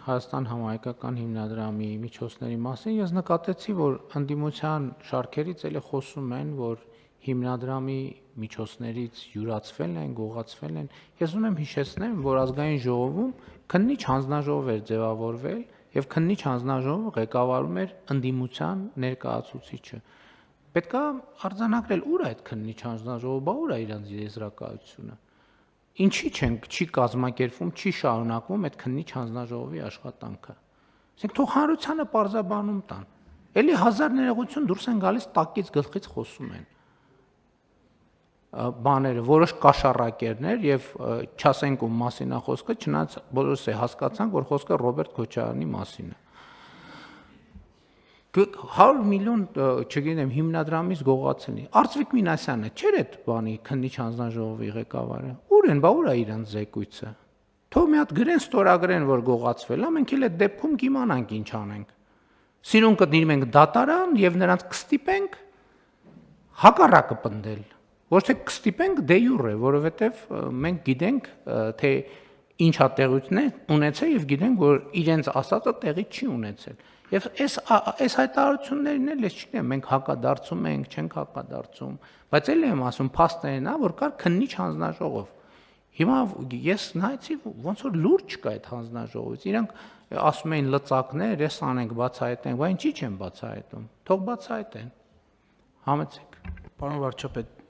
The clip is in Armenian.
Հայաստան համահայկական հիմնադրամի միջոցների մասին, ես նկատեցի, որ ընդդիմության շարքերից էլի խոսում են, որ հիմնադրամի միջոցներից յուրացվել են, գողացվել են։ Ես ուզում եմ հիշեցնեմ, որ ազգային ժողովում քննիչ հանձնաժողով էր ձևավորվել եւ քննիչ հանձնաժողովը ղեկավարում էր ընդդիմության ներկայացուցիչը։ Պետք է արձանագրել ուր է այդ քննիչ հանձնաժողովը, ուր է իրանց եզրակացությունը։ Ինչի չի կազմակերպվում, չի շարունակվում այդ քննիչ հանձնաժողովի աշխատանքը։ Ասենք թող հանրությանը պարզաբանում տան։ Էլի հազար ներողություն դուրս են գալիս տակից գլխից խոսում են։ Բաները, որոշ կաշառակերներ եւ չասենք ում մասին է խոսքը, չնայած բոլորս է հասկացանք, որ խոսքը Ռոբերտ Քոչարյանի մասին է։ 100 միլիոն, չգիտեմ, հիմնադրամից գողացնի։ Արծվիկ Մինասյանը չէր այդ բանի քննիչ հանձնաժողովի ղեկավարը։ Ուր են, բա ուր է իրանց զեկույցը։ Թող մի հատ գրեն, ստորագրեն, որ գողացվել է, մենք էլ այդ դեպքում կիմանանք ինչ անենք։ Սիրուն կդիմենք դատարան եւ նրանց կստիպենք հակառակը պնդել։ Ոչ թե կստիպենք դե յուրե, որովհետեւ մենք գիտենք, թե ինչա տեղություն ունեցել եւ գիտենք, որ իրենց ասածը տեղի չի ունեցել։ Եվ այս հայտարարություններն էլ ես չգիտեմ, մենք հակադարձում ենք, չենք հակադարձում, բայց էլ եմ ասում, փաստերն է, որ կար քննիչ հանձնաժողով։ Հիմա ես նայեցի, ոնց որ լուրջ չկա այդ հանձնաժողովից։ Իրանք ասում էին լծակներ, ես անենք, բացահայտենք, բայց ինչի չեն բացահայտում։ Թող բացահայտեն։ Համեցեք։ Պարոն վարչապետ,